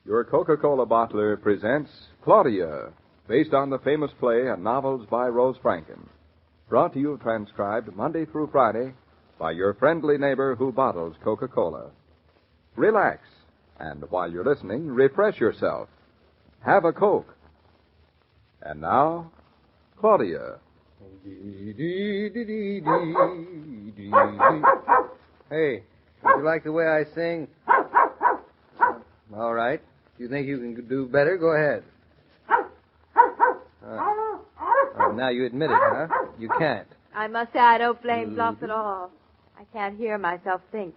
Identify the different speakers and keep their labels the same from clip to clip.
Speaker 1: Your Coca-Cola bottler presents Claudia, based on the famous play and novels by Rose Franken. Brought to you transcribed Monday through Friday by your friendly neighbor who bottles Coca-Cola. Relax, and while you're listening, refresh yourself. Have a Coke. And now, Claudia.
Speaker 2: Hey, do you like the way I sing? All right. If you think you can do better, go ahead. Now you admit it, huh? You can't.
Speaker 3: I must say I don't blame Bluff at all. I can't hear myself think.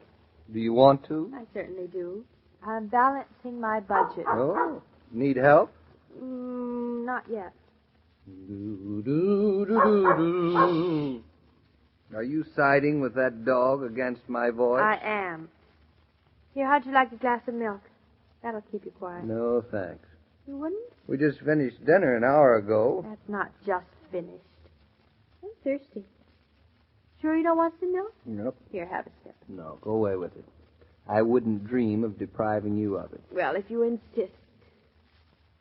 Speaker 2: Do you want to?
Speaker 3: I certainly do. I'm balancing my budget.
Speaker 2: Oh, need help?
Speaker 3: Not yet.
Speaker 2: Are you siding with that dog against my voice?
Speaker 3: I am. Here, how'd you like a glass of milk? That'll keep you quiet.
Speaker 2: No, thanks.
Speaker 3: You wouldn't?
Speaker 2: We just finished dinner an hour ago.
Speaker 3: That's not just finished. I'm thirsty. Sure you don't want some milk?
Speaker 2: Nope.
Speaker 3: Here, have a sip.
Speaker 2: No, go away with it. I wouldn't dream of depriving you of it.
Speaker 3: Well, if you insist.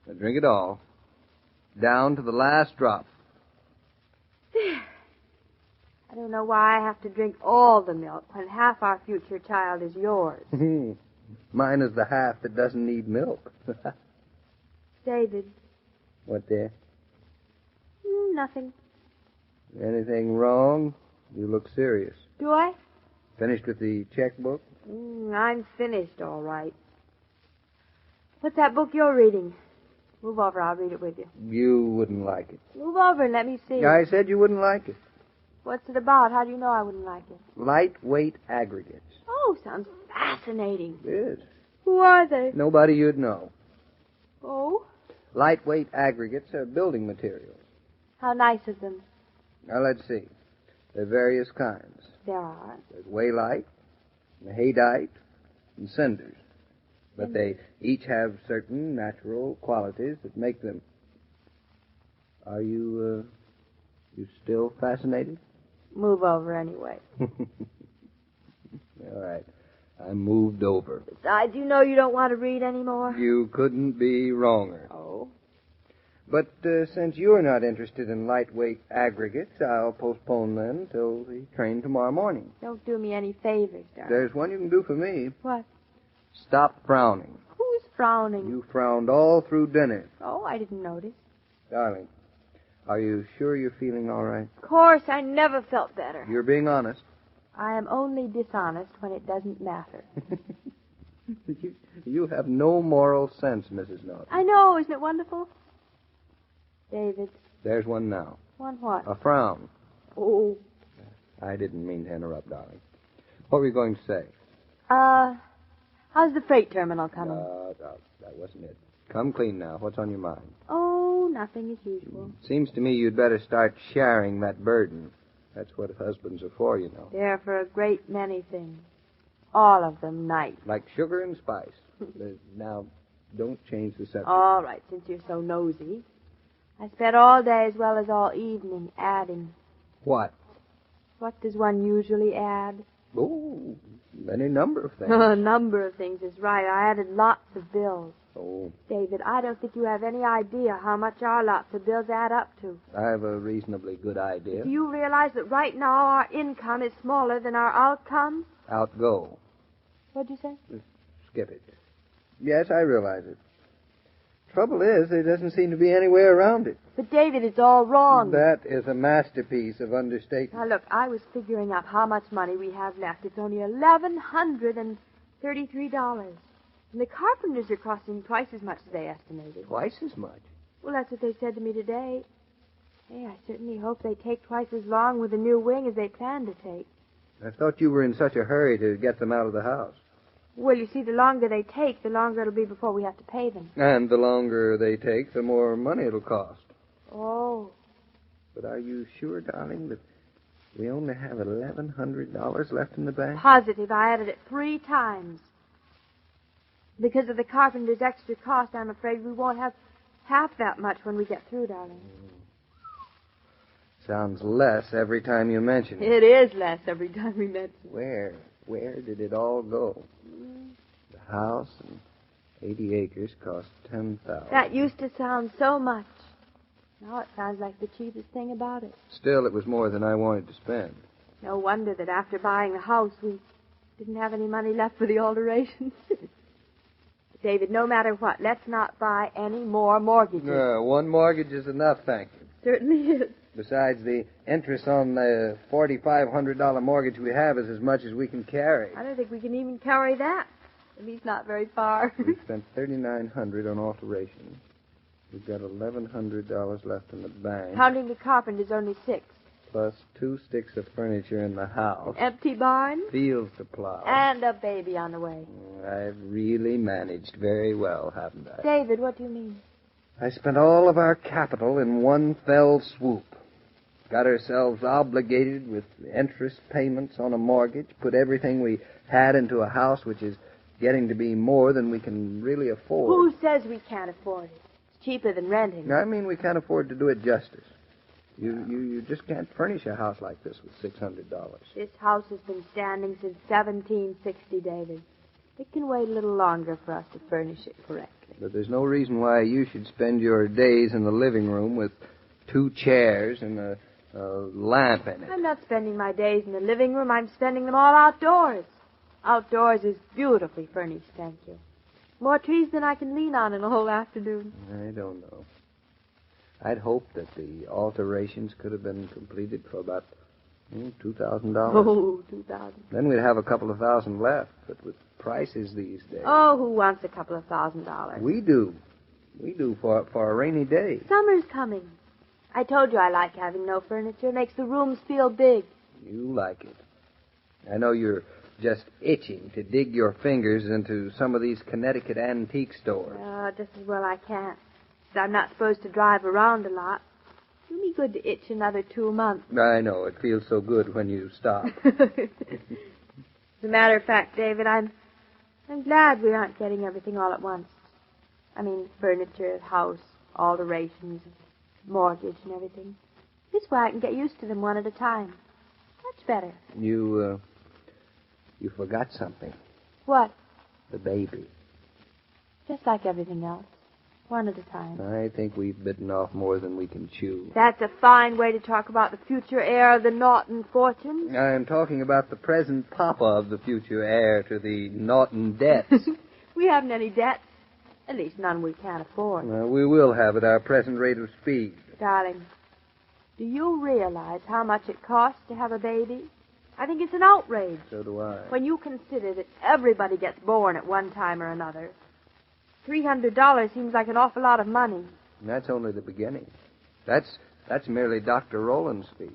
Speaker 2: Now drink it all. Down to the last drop.
Speaker 3: There. I don't know why I have to drink all the milk when half our future child is yours.
Speaker 2: Mine is the half that doesn't need milk.
Speaker 3: David.
Speaker 2: What, dear?
Speaker 3: Nothing.
Speaker 2: Anything wrong? You look serious.
Speaker 3: Do I?
Speaker 2: Finished with the checkbook?
Speaker 3: I'm finished, all right. What's that book you're reading? Move over, I'll read it with you.
Speaker 2: You wouldn't like it.
Speaker 3: Move over and let me see.
Speaker 2: I said you wouldn't like it.
Speaker 3: What's it about? How do you know I wouldn't like it?
Speaker 2: Lightweight aggregates.
Speaker 3: Oh, sounds fascinating.
Speaker 2: It is.
Speaker 3: Who are they?
Speaker 2: Nobody you'd know.
Speaker 3: Oh?
Speaker 2: Lightweight aggregates are building materials.
Speaker 3: How nice of them.
Speaker 2: Now, let's see. There are various kinds.
Speaker 3: There are.
Speaker 2: There's waylite, haydite, and cinders. But they each have certain natural qualities that make them... Are you still fascinated?
Speaker 3: Move over anyway.
Speaker 2: All right. I moved over.
Speaker 3: Besides, you know you don't want to read anymore.
Speaker 2: You couldn't be wronger.
Speaker 3: Oh?
Speaker 2: But since you're not interested in lightweight aggregates, I'll postpone them till the train tomorrow morning.
Speaker 3: Don't do me any favors, darling.
Speaker 2: There's one you can do for me.
Speaker 3: What?
Speaker 2: Stop frowning.
Speaker 3: Who's frowning?
Speaker 2: You frowned all through dinner.
Speaker 3: Oh, I didn't notice.
Speaker 2: Darling, are you sure you're feeling all right?
Speaker 3: Of course, I never felt better.
Speaker 2: You're being honest.
Speaker 3: I am only dishonest when it doesn't matter.
Speaker 2: You have no moral sense, Mrs. Naughton.
Speaker 3: I know, isn't it wonderful? David.
Speaker 2: There's one now.
Speaker 3: One what?
Speaker 2: A frown.
Speaker 3: Oh.
Speaker 2: I didn't mean to interrupt, darling. What were you going to say?
Speaker 3: How's the freight terminal coming?
Speaker 2: That wasn't it. Come clean now. What's on your mind?
Speaker 3: Oh, nothing as usual.
Speaker 2: Seems to me you'd better start sharing that burden. That's what husbands are for, you know.
Speaker 3: They're for a great many things. All of them nice.
Speaker 2: Like sugar and spice. Now, don't change the subject.
Speaker 3: All right, since you're so nosy. I spent all day as well as all evening adding.
Speaker 2: What?
Speaker 3: What does one usually add?
Speaker 2: Oh, any number of things.
Speaker 3: A number of things is right. I added lots of bills.
Speaker 2: Oh.
Speaker 3: David, I don't think you have any idea how much our lots of bills add up to.
Speaker 2: I have a reasonably good idea.
Speaker 3: Do you realize that right now our income is smaller than our outcome?
Speaker 2: Outgo.
Speaker 3: What'd you say?
Speaker 2: Skip it. Yes, I realize it. Trouble is, there doesn't seem to be any way around it.
Speaker 3: But, David, it's all wrong.
Speaker 2: That is a masterpiece of understatement.
Speaker 3: Now, look, I was figuring up how much money we have left. It's only $1,133. And the carpenters are costing twice as much as they estimated.
Speaker 2: Twice as much?
Speaker 3: Well, that's what they said to me today. Hey, I certainly hope they take twice as long with the new wing as they plan to take.
Speaker 2: I thought you were in such a hurry to get them out of the house.
Speaker 3: Well, you see, the longer they take, the longer it'll be before we have to pay them.
Speaker 2: And the longer they take, the more money it'll cost.
Speaker 3: Oh.
Speaker 2: But are you sure, darling, that we only have $1,100 left in the bank?
Speaker 3: Positive. I added it 3 times. Because of the carpenter's extra cost, I'm afraid we won't have half that much when we get through, darling.
Speaker 2: Sounds less every time you mention it.
Speaker 3: It is less every time we mention it.
Speaker 2: Where did it all go? The house and 80 acres cost $10,000.
Speaker 3: That used to sound so much. Now it sounds like the cheapest thing about it.
Speaker 2: Still, it was more than I wanted to spend.
Speaker 3: No wonder that after buying the house, we didn't have any money left for the alterations. David, no matter what, let's not buy any more mortgages.
Speaker 2: No, one mortgage is enough, thank you.
Speaker 3: Certainly is.
Speaker 2: Besides, the interest on the $4,500 mortgage we have is as much as we can carry.
Speaker 3: I don't think we can even carry that. At least not very far.
Speaker 2: We spent $3,900 on alterations. We've got $1,100 left in the bank.
Speaker 3: Counting the carpenters, only $6.
Speaker 2: Plus 2 sticks of furniture in the house.
Speaker 3: Empty barn.
Speaker 2: Fields to plow.
Speaker 3: And a baby on the way.
Speaker 2: I've really managed very well, haven't I?
Speaker 3: David, what do you mean?
Speaker 2: I spent all of our capital in one fell swoop. Got ourselves obligated with interest payments on a mortgage, put everything we had into a house which is getting to be more than we can really afford.
Speaker 3: Who says we can't afford it? It's cheaper than renting.
Speaker 2: I mean, we can't afford to do it justice. You just can't furnish a house like this with $600.
Speaker 3: This house has been standing since 1760, David. It can wait a little longer for us to furnish it correctly.
Speaker 2: But there's no reason why you should spend your days in the living room with 2 chairs and a lamp in it.
Speaker 3: I'm not spending my days in the living room. I'm spending them all outdoors. Outdoors is beautifully furnished, thank you. More trees than I can lean on in a whole afternoon.
Speaker 2: I don't know. I'd hoped that the alterations could have been completed for about $2,000.
Speaker 3: Oh, $2,000.
Speaker 2: Then we'd have a couple of thousand left, but with prices these days.
Speaker 3: Oh, who wants a couple of $1,000?
Speaker 2: We do. We do for a rainy day.
Speaker 3: Summer's coming. I told you I like having no furniture. It makes the rooms feel big.
Speaker 2: You like it. I know you're just itching to dig your fingers into some of these Connecticut antique stores.
Speaker 3: Just as well I can't. I'm not supposed to drive around a lot. Do me good to itch another 2 months.
Speaker 2: I know. It feels so good when you stop.
Speaker 3: As a matter of fact, David, I'm glad we aren't getting everything all at once. I mean, furniture, house, alterations, mortgage, and everything. This way I can get used to them one at a time. Much better.
Speaker 2: You forgot something.
Speaker 3: What?
Speaker 2: The baby.
Speaker 3: Just like everything else. One at a time.
Speaker 2: I think we've bitten off more than we can chew.
Speaker 3: That's a fine way to talk about the future heir of the Naughton fortune.
Speaker 2: I'm talking about the present papa of the future heir to the Naughton debts.
Speaker 3: We haven't any debts. At least none we can't afford.
Speaker 2: We will have at our present rate of speed.
Speaker 3: Darling, do you realize how much it costs to have a baby? I think it's an outrage.
Speaker 2: So do I.
Speaker 3: When you consider that everybody gets born at one time or another, $300 seems like an awful lot of money.
Speaker 2: And that's only the beginning. That's merely Dr. Rowland's fee.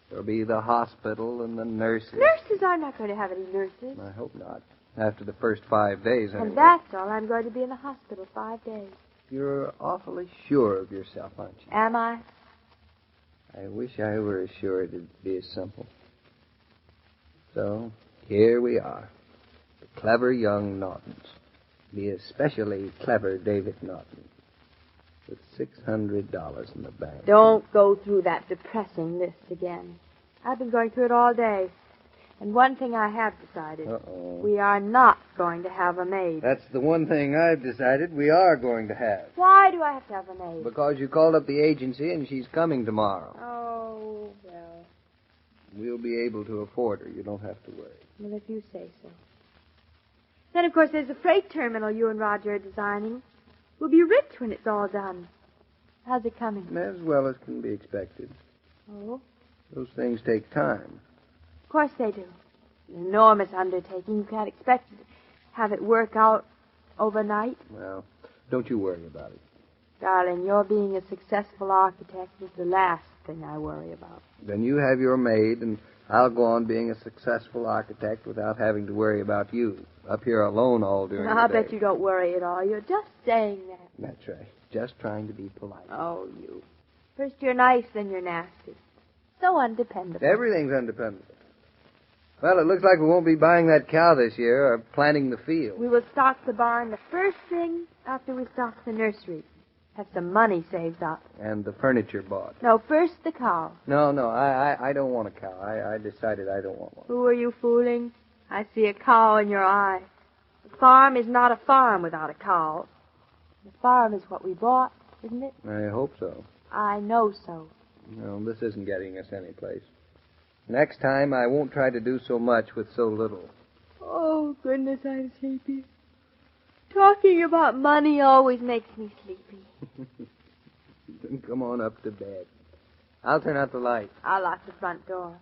Speaker 2: There'll be the hospital and the nurses.
Speaker 3: Nurses? I'm not going to have any nurses.
Speaker 2: I hope not. After the first 5 days, anyway.
Speaker 3: And that's all. I'm going to be in the hospital 5 days.
Speaker 2: You're awfully sure of yourself, aren't you?
Speaker 3: Am I?
Speaker 2: I wish I were as sure it'd be as simple. So, here we are. The clever young Naughtons. The especially clever David Naughton. With $600 in the bank.
Speaker 3: Don't go through that depressing list again. I've been going through it all day. And one thing I have decided.
Speaker 2: Uh-oh.
Speaker 3: We are not going to have a maid.
Speaker 2: That's the one thing I've decided we are going to have.
Speaker 3: Why do I have to have a maid?
Speaker 2: Because you called up the agency and she's coming tomorrow.
Speaker 3: Oh, well.
Speaker 2: We'll be able to afford her. You don't have to worry.
Speaker 3: Well, if you say so. Then, of course, there's the freight terminal you and Roger are designing. We'll be rich when it's all done. How's it coming?
Speaker 2: As well as can be expected.
Speaker 3: Oh?
Speaker 2: Those things take time.
Speaker 3: Of course they do. An enormous undertaking. You can't expect to have it work out overnight.
Speaker 2: Well, don't you worry about it.
Speaker 3: Darling, your being a successful architect is the last thing I worry about.
Speaker 2: Then you have your maid, and I'll go on being a successful architect without having to worry about you. Up here alone all during the day.
Speaker 3: I'll bet you don't worry at all. You're just saying that.
Speaker 2: That's right. Just trying to be polite.
Speaker 3: Oh, you. First you're nice, then you're nasty. So undependable.
Speaker 2: Everything's undependable. Well, it looks like we won't be buying that cow this year or planting the field.
Speaker 3: We will stock the barn the first thing after we stock the nursery. Have some money saved up.
Speaker 2: And the furniture bought.
Speaker 3: No, first the cow.
Speaker 2: No, I don't want a cow. I decided I don't want one.
Speaker 3: Who are you fooling? I see a cow in your eye. A farm is not a farm without a cow. The farm is what we bought, isn't it?
Speaker 2: I hope so.
Speaker 3: I know so.
Speaker 2: No, this isn't getting us any place. Next time, I won't try to do so much with so little.
Speaker 3: Oh, goodness, I'm sleepy. Talking about money always makes me sleepy.
Speaker 2: Then come on up to bed. I'll turn out the light.
Speaker 3: I'll lock the front door.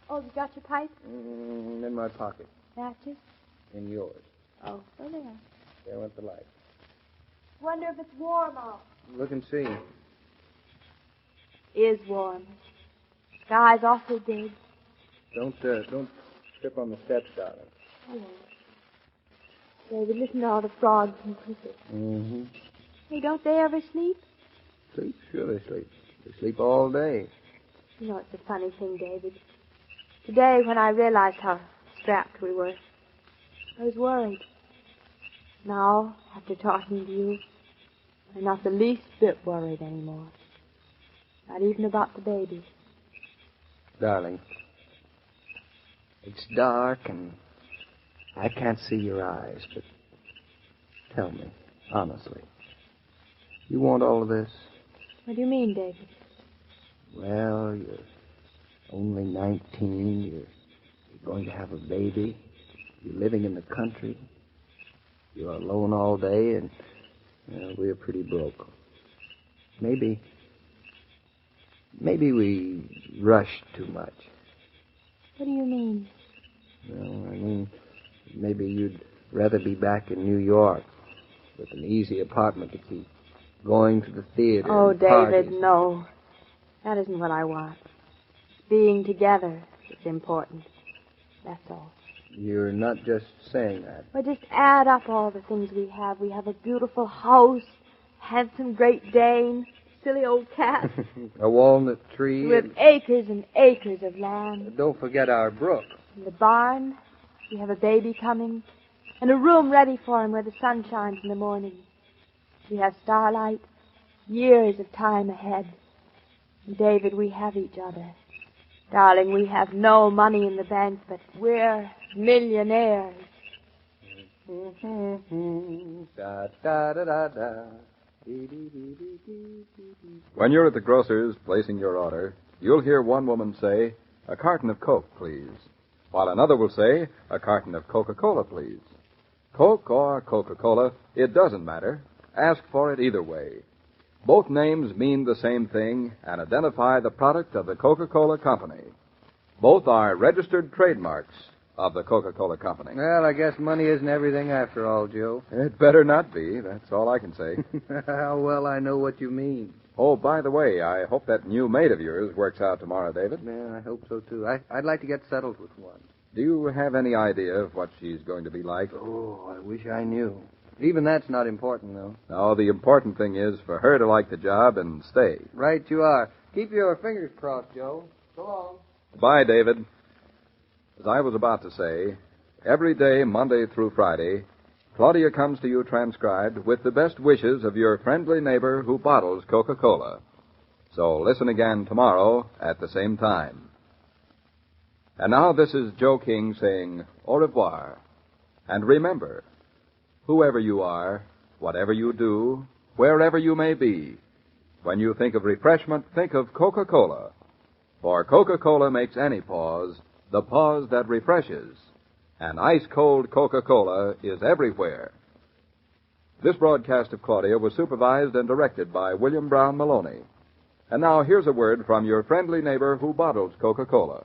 Speaker 3: Oh, you got your pipe?
Speaker 2: In my pocket.
Speaker 3: Matches?
Speaker 2: In yours.
Speaker 3: Oh, there they are.
Speaker 2: There went the light.
Speaker 3: Wonder if it's warm out.
Speaker 2: Look and see.
Speaker 3: Is warm. Sky's awfully big.
Speaker 2: Don't trip on the steps, darling.
Speaker 3: Hello. David, listen to all the frogs and crickets.
Speaker 2: Mm-hmm.
Speaker 3: Hey, don't they ever sleep?
Speaker 2: Sleep? Sure they sleep. They sleep all day.
Speaker 3: You know, it's a funny thing, David. Today, when I realized how strapped we were, I was worried. Now, after talking to you, I'm not the least bit worried anymore. Not even about the baby.
Speaker 2: Darling, it's dark and I can't see your eyes, but tell me, honestly, you want all of this?
Speaker 3: What do you mean, David?
Speaker 2: Well, you're only 19, you're going to have a baby, you're living in the country, you're alone all day, and we're pretty broke. Maybe we rushed too much.
Speaker 3: What do you mean?
Speaker 2: Well, I mean, maybe you'd rather be back in New York with an easy apartment to keep, going to the theater.
Speaker 3: Oh,
Speaker 2: and
Speaker 3: David,
Speaker 2: parties.
Speaker 3: no. That isn't what I want. Being together is important. That's all.
Speaker 2: You're not just saying that.
Speaker 3: Well, just add up all the things we have. We have a beautiful house, handsome Great Dane, silly old cat.
Speaker 2: A walnut tree.
Speaker 3: With acres and acres of land.
Speaker 2: Don't forget our brook.
Speaker 3: In the barn, we have a baby coming, and a room ready for him where the sun shines in the morning. We have starlight, years of time ahead. And David, we have each other. Darling, we have no money in the bank, but we're millionaires.
Speaker 2: Da, da, da, da, da.
Speaker 1: When you're at the grocer's placing your order, you'll hear one woman say, "A carton of Coke, please," while another will say, "A carton of Coca-Cola, please." Coke or Coca-Cola, it doesn't matter. Ask for it either way. Both names mean the same thing and identify the product of the Coca-Cola Company. Both are registered trademarks of the Coca-Cola Company.
Speaker 2: Well, I guess money isn't everything after all, Joe.
Speaker 1: It better not be. That's all I can say.
Speaker 2: How well I know what you mean.
Speaker 1: Oh, by the way, I hope that new maid of yours works out tomorrow, David.
Speaker 2: Yeah, I hope so, too. I'd like to get settled with one.
Speaker 1: Do you have any idea of what she's going to be like?
Speaker 2: Oh, I wish I knew. Even that's not important, though.
Speaker 1: No, the important thing is for her to like the job and stay.
Speaker 2: Right you are. Keep your fingers crossed, Joe. So long.
Speaker 1: Bye, David. As I was about to say, every day, Monday through Friday, Claudia comes to you transcribed with the best wishes of your friendly neighbor who bottles Coca-Cola. So listen again tomorrow at the same time. And now this is Joe King saying au revoir. And remember, whoever you are, whatever you do, wherever you may be, when you think of refreshment, think of Coca-Cola. For Coca-Cola makes any pause the pause that refreshes. And ice-cold Coca-Cola is everywhere. This broadcast of Claudia was supervised and directed by William Brown Meloney. And now here's a word from your friendly neighbor who bottles Coca-Cola.